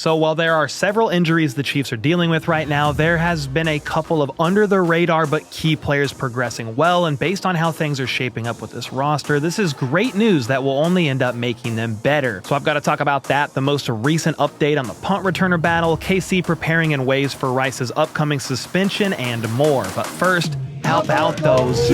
So while there are several injuries the Chiefs are dealing with right now, there has been a couple of under-the-radar but key players progressing well, and based on how things are shaping up with this roster, this is great news that will only end up making them better. So I've got to talk about that, the most recent update on the punt returner battle, KC preparing in ways for Rice's upcoming suspension, and more. But first, how about those?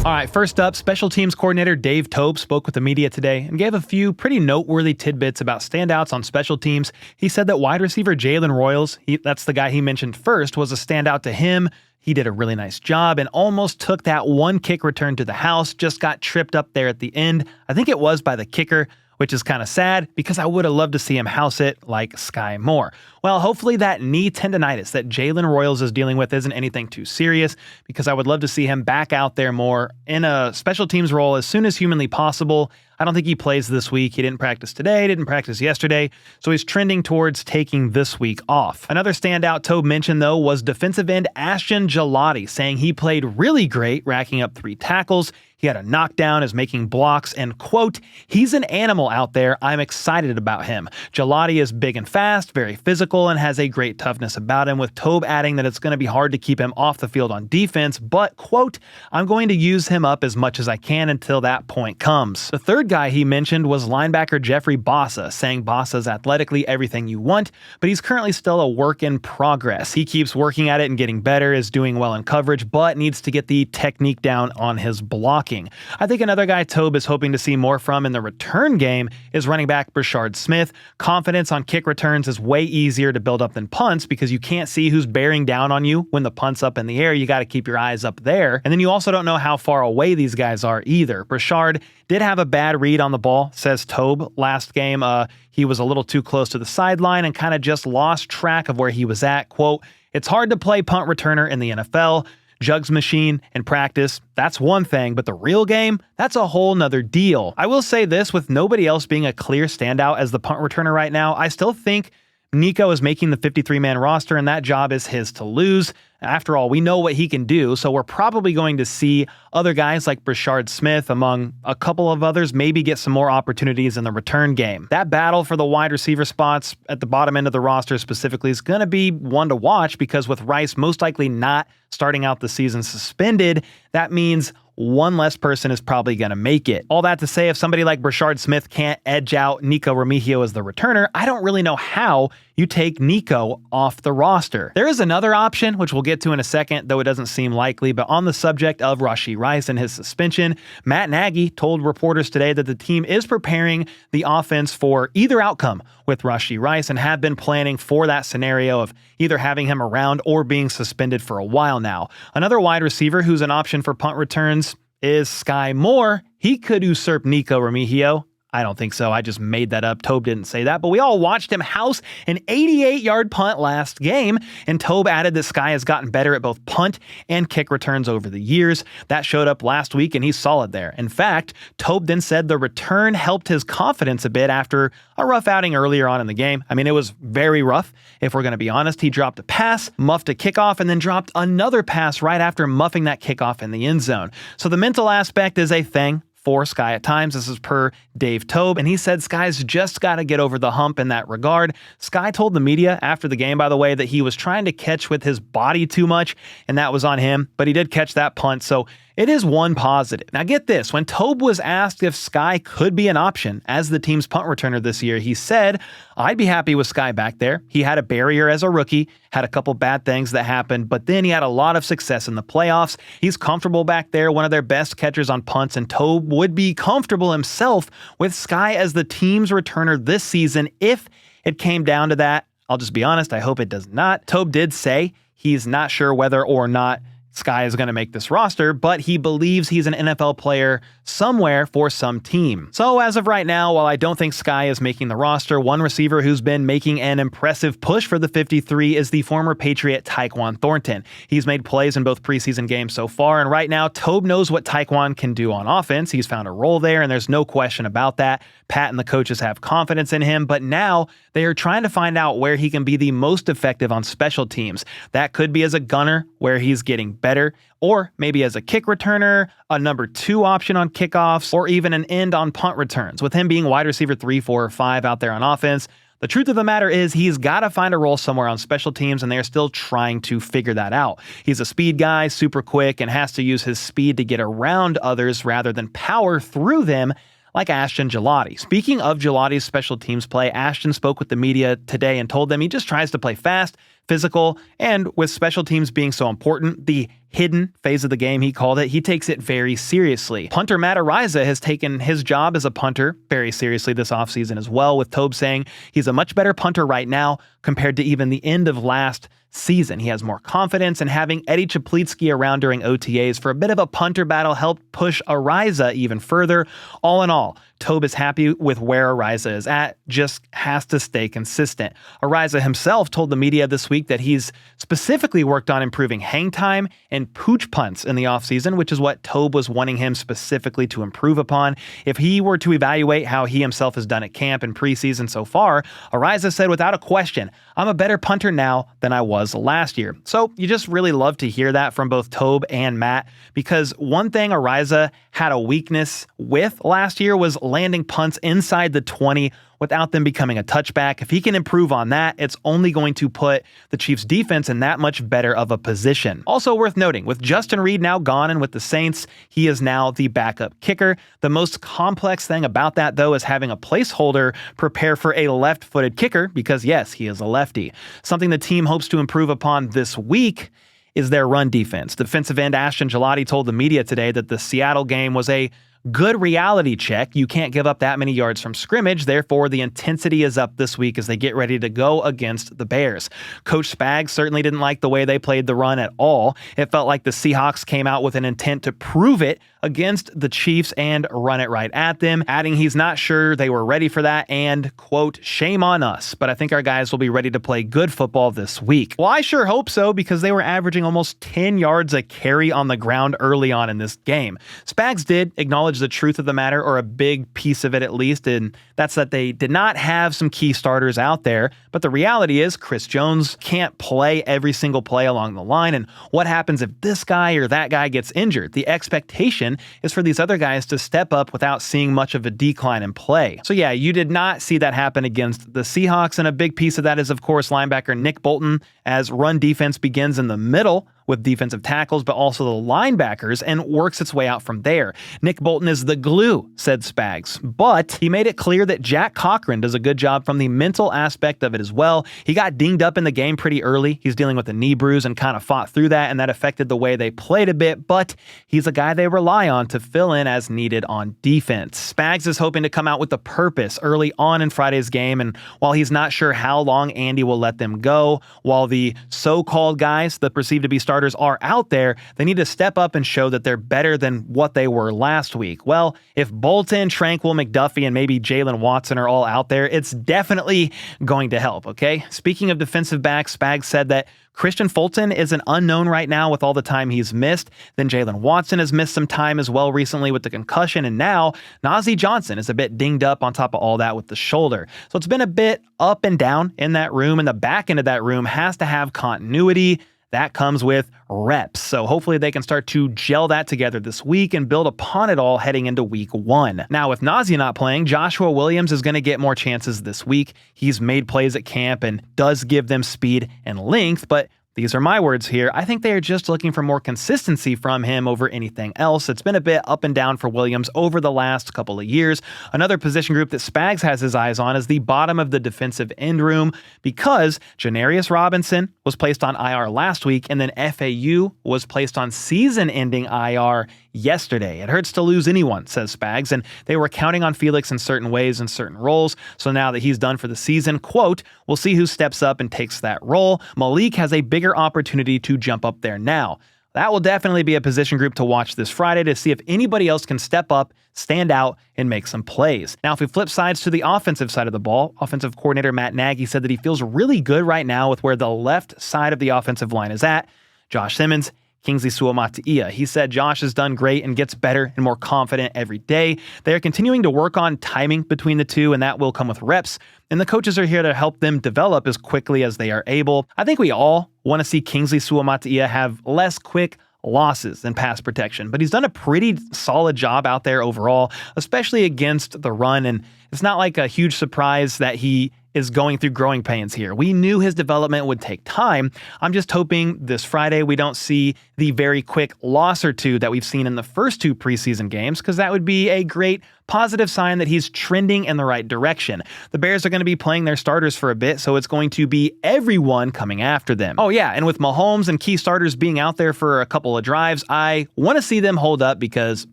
All right, first up, special teams coordinator Dave Toub spoke with the media today and gave a few pretty noteworthy tidbits about standouts on special teams. He said that wide receiver Jalen Royals, that's the guy he mentioned first, was a standout to him. He did a really nice job and almost took that one kick return to the house, just got tripped up there at the end. I think it was by the kicker, which is kind of sad because I would have loved to see him house it like Sky Moore. Well, hopefully that knee tendonitis that Jalen Royals is dealing with isn't anything too serious, because I would love to see him back out there more in a special teams role as soon as humanly possible. I don't think he plays this week. He didn't practice today, didn't practice yesterday, so he's trending towards taking this week off. Another standout Toub mentioned, though, was defensive end Ashton Gelati, saying he played really great, racking up 3 tackles. He had a knockdown, is making blocks, and, quote, he's an animal out there. I'm excited about him. Gelati is big and fast, very physical, and has a great toughness about him, with Toub adding that it's going to be hard to keep him off the field on defense, but, quote, I'm going to use him up as much as I can until that point comes. The third guy he mentioned was linebacker Jeffrey Bossa, saying Bossa's athletically everything you want, but he's currently still a work in progress. He keeps working at it and getting better, is doing well in coverage, but needs to get the technique down on his blocking. I think another guy Toub is hoping to see more from in the return game is running back Brashard Smith. Confidence on kick returns is way easier to build up than punts because you can't see who's bearing down on you when the punt's up in the air. You got to keep your eyes up there. And then you also don't know how far away these guys are either. Brashard did have a bad read on the ball, says Toub. Last game, he was a little too close to the sideline and kind of just lost track of where he was at. Quote, it's hard to play punt returner in the NFL. Jugs machine and practice, that's one thing, but the real game, that's a whole nother deal. I will say this, with nobody else being a clear standout as the punt returner right now, I still think Nico is making the 53-man roster, and that job is his to lose. After all, we know what he can do, so we're probably going to see other guys like Brashard Smith, among a couple of others, maybe get some more opportunities in the return game. That battle for the wide receiver spots at the bottom end of the roster specifically is going to be one to watch, because with Rice most likely not starting out the season suspended, that means one less person is probably going to make it. All that to say, if somebody like Brashard Smith can't edge out Nico Remigio as the returner, I don't really know how you take Nico off the roster. There is another option, which we'll get to in a second, though it doesn't seem likely, but on the subject of Rashee Rice and his suspension, Matt Nagy told reporters today that the team is preparing the offense for either outcome with Rashee Rice and have been planning for that scenario of either having him around or being suspended for a while now. Another wide receiver who's an option for punt returns is Sky Moore. He could usurp Nico Remigio. I don't think so. I just made that up. Toub didn't say that, but we all watched him house an 88-yard punt last game, and Toub added that Sky has gotten better at both punt and kick returns over the years. That showed up last week, and he's solid there. In fact, Toub then said the return helped his confidence a bit after a rough outing earlier on in the game. I mean, it was very rough, if we're going to be honest. He dropped a pass, muffed a kickoff, and then dropped another pass right after muffing that kickoff in the end zone. So the mental aspect is a thing for Sky at times. This is per Dave Toub, and he said Sky's just got to get over the hump in that regard. Sky told the media after the game, by the way, that he was trying to catch with his body too much, and that was on him, but he did catch that punt, so it is one positive. Now get this, when Toub was asked if Sky could be an option as the team's punt returner this year, he said, I'd be happy with Sky back there. He had a barrier as a rookie, had a couple bad things that happened, but then he had a lot of success in the playoffs. He's comfortable back there, one of their best catchers on punts, and Toub would be comfortable himself with Sky as the team's returner this season if it came down to that. I'll just be honest, I hope it does not. Toub did say he's not sure whether or not Sky is going to make this roster, but he believes he's an NFL player somewhere for some team. So as of right now, while I don't think Sky is making the roster, one receiver who's been making an impressive push for the 53 is the former Patriot Tyquan Thornton. He's made plays in both preseason games so far, and right now, Toub knows what Tyquan can do on offense. He's found a role there, and there's no question about that. Pat and the coaches have confidence in him, but now they are trying to find out where he can be the most effective on special teams. That could be as a gunner, where he's getting better, or maybe as a kick returner, a number 2 option on kickoffs, or even an end on punt returns. With him being wide receiver 3, 4, or 5 out there on offense, the truth of the matter is he's got to find a role somewhere on special teams, and they're still trying to figure that out. He's a speed guy, super quick, and has to use his speed to get around others rather than power through them like Ashton Gillotte. Speaking of Gilotte's special teams play, Ashton spoke with the media today and told them he just tries to play fast, physical, and with special teams being so important, the hidden phase of the game, he called it, he takes it very seriously. Punter Matt Araiza has taken his job as a punter very seriously this offseason as well, with Tobe saying he's a much better punter right now compared to even the end of last season. He has more confidence, and having Eddie Chaplitsky around during OTAs for a bit of a punter battle helped push Araiza even further. All in all, Tobe is happy with where Araiza is at, just has to stay consistent. Araiza himself told the media this week that he's specifically worked on improving hang time and pooch punts in the offseason, which is what Tobe was wanting him specifically to improve upon. If he were to evaluate how he himself has done at camp and preseason so far, Araiza said without a question, "I'm a better punter now than I was last year." So you just really love to hear that from both Tobe and Matt, because one thing Araiza had a weakness with last year was landing punts inside the 20 without them becoming a touchback. If he can improve on that, it's only going to put the Chiefs defense in that much better of a position. Also worth noting, with Justin Reed now gone and with the Saints, he is now the backup kicker. The most complex thing about that, though, is having a placeholder prepare for a left-footed kicker because, yes, he is a lefty. Something the team hopes to improve upon this week is their run defense. Defensive end Ashton Gillotte told the media today that the Seattle game was a good reality check. You can't give up that many yards from scrimmage, therefore the intensity is up this week as they get ready to go against the Bears. Coach Spags certainly didn't like the way they played the run at all. It felt like the Seahawks came out with an intent to prove it against the Chiefs and run it right at them, adding he's not sure they were ready for that and, quote, "shame on us, but I think our guys will be ready to play good football this week." Well, I sure hope so, because they were averaging almost 10 yards a carry on the ground early on in this game. Spags did acknowledge the truth of the matter, or a big piece of it at least, and that's that they did not have some key starters out there, but the reality is Chris Jones can't play every single play along the line, and what happens if this guy or that guy gets injured? The expectation is for these other guys to step up without seeing much of a decline in play. So yeah, you did not see that happen against the Seahawks, and a big piece of that is, of course, linebacker Nick Bolton, as run defense begins in the middle with defensive tackles, but also the linebackers, and works its way out from there. Nick Bolton is the glue, said Spags, but he made it clear that Jack Cochran does a good job from the mental aspect of it as well. He got dinged up in the game pretty early. He's dealing with a knee bruise and kind of fought through that, and that affected the way they played a bit, but he's a guy they rely on to fill in as needed on defense. Spags is hoping to come out with a purpose early on in Friday's game, and while he's not sure how long Andy will let them go, while the so-called guys that perceive to be starters are out there, they need to step up and show that they're better than what they were last week. Well, if Bolton, Tranquil, McDuffie, and maybe Jalen Watson are all out there, it's definitely going to help, okay? Speaking of defensive backs, Spags said that Christian Fulton is an unknown right now with all the time he's missed. Then Jalen Watson has missed some time as well recently with the concussion. And now Najee Johnson is a bit dinged up on top of all that with the shoulder. So it's been a bit up and down in that room, and the back end of that room has to have continuity. That comes with reps. So hopefully they can start to gel that together this week and build upon it all heading into week 1. Now, with Najee not playing, Joshua Williams is going to get more chances this week. He's made plays at camp and does give them speed and length, but these are my words here. I think they are just looking for more consistency from him over anything else. It's been a bit up and down for Williams over the last couple of years. Another position group that Spags has his eyes on is the bottom of the defensive end room, because Janarius Robinson was placed on IR last week, and then FAU was placed on season-ending IR yesterday. It hurts to lose anyone, says Spags, and they were counting on Felix in certain ways and certain roles. So now that he's done for the season, quote, "we'll see who steps up and takes that role. Malik has a bigger opportunity to jump up there now." That will definitely be a position group to watch this Friday to see if anybody else can step up, stand out, and make some plays. Now, if we flip sides to the offensive side of the ball, offensive coordinator Matt Nagy said that he feels really good right now with where the left side of the offensive line is at. Josh Simmons, Kingsley Suamataia. He said Josh has done great and gets better and more confident every day. They are continuing to work on timing between the two, and that will come with reps. And the coaches are here to help them develop as quickly as they are able. I think we all want to see Kingsley Suamataia have less quick, losses in pass protection, but he's done a pretty solid job out there overall, especially against the run, and it's not like a huge surprise that he is going through growing pains here. We knew his development would take time. I'm just hoping this Friday we don't see the very quick loss or two that we've seen in the first 2 preseason games, because that would be a great positive sign that he's trending in the right direction. The Bears are going to be playing their starters for a bit, so it's going to be everyone coming after them. Oh yeah, and with Mahomes and key starters being out there for a couple of drives, I want to see them hold up, because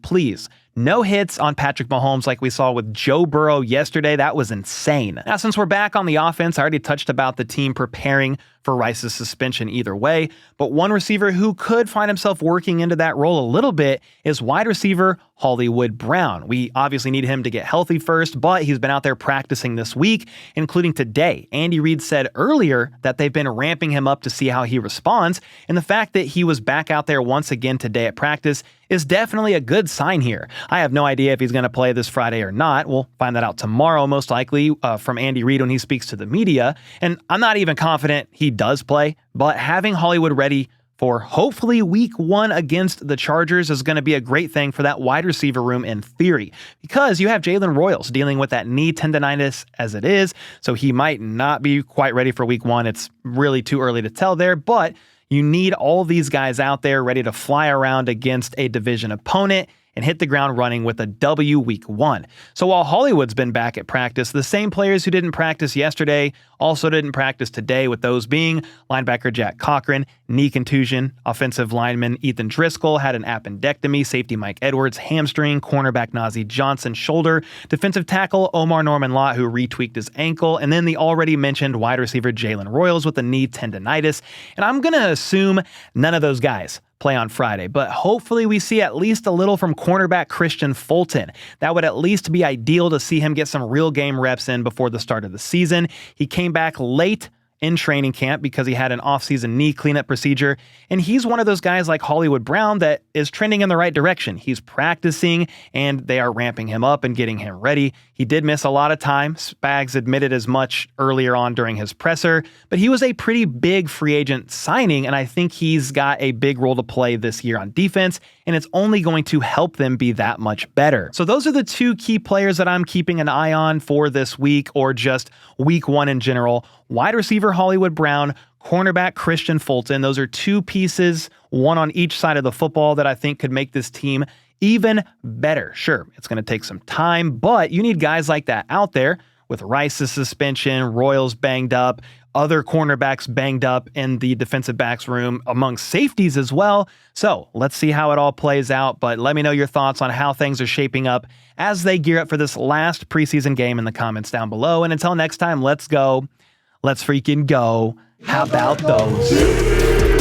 please, no hits on Patrick Mahomes like we saw with Joe Burrow yesterday. That was insane. Now, since we're back on the offense, I already touched about the team preparing for Rice's suspension either way, but one receiver who could find himself working into that role a little bit is wide receiver Hollywood Brown. We obviously need him to get healthy first, but he's been out there practicing this week, including today. Andy Reid said earlier that they've been ramping him up to see how he responds, and the fact that he was back out there once again today at practice is definitely a good sign here. I have no idea if he's going to play this Friday or not. We'll find that out tomorrow, most likely, from Andy Reid when he speaks to the media, and I'm not even confident he does play, but having Hollywood ready for hopefully week 1 against the Chargers is going to be a great thing for that wide receiver room in theory, because you have Jalen Royals dealing with that knee tendonitis as it is, so he might not be quite ready for week 1. It's really too early to tell there, but you need all these guys out there ready to fly around against a division opponent and hit the ground running with a W week 1. So while Hollywood's been back at practice, the same players who didn't practice yesterday also didn't practice today, with those being linebacker Jack Cochran, knee contusion, offensive lineman Ethan Driscoll had an appendectomy, safety Mike Edwards, hamstring, cornerback Nazeeh Johnson, shoulder, defensive tackle Omar Norman-Lott, who retweaked his ankle, and then the already mentioned wide receiver Jalen Royals with a knee tendonitis. And I'm going to assume none of those guys play on Friday, but hopefully we see at least a little from cornerback Christian Fulton. That would at least be ideal to see him get some real game reps in before the start of the season. He came back late in training camp because he had an offseason knee cleanup procedure, and he's one of those guys like Hollywood Brown that is trending in the right direction. He's practicing, and they are ramping him up and getting him ready. He did miss a lot of time. Spags admitted as much earlier on during his presser, but he was a pretty big free agent signing, and I think he's got a big role to play this year on defense, and it's only going to help them be that much better. So those are the 2 key players that I'm keeping an eye on for this week, or just week 1 in general. Wide receiver Hollywood Brown, cornerback Christian Fulton. Those are 2 pieces, one on each side of the football, that I think could make this team even better. Sure, it's going to take some time, but you need guys like that out there with Rice's suspension, Royals banged up, other cornerbacks banged up in the defensive backs room, among safeties as well. So let's see how it all plays out, but let me know your thoughts on how things are shaping up as they gear up for this last preseason game in the comments down below. And until next time, let's go. Let's freaking go. How about those?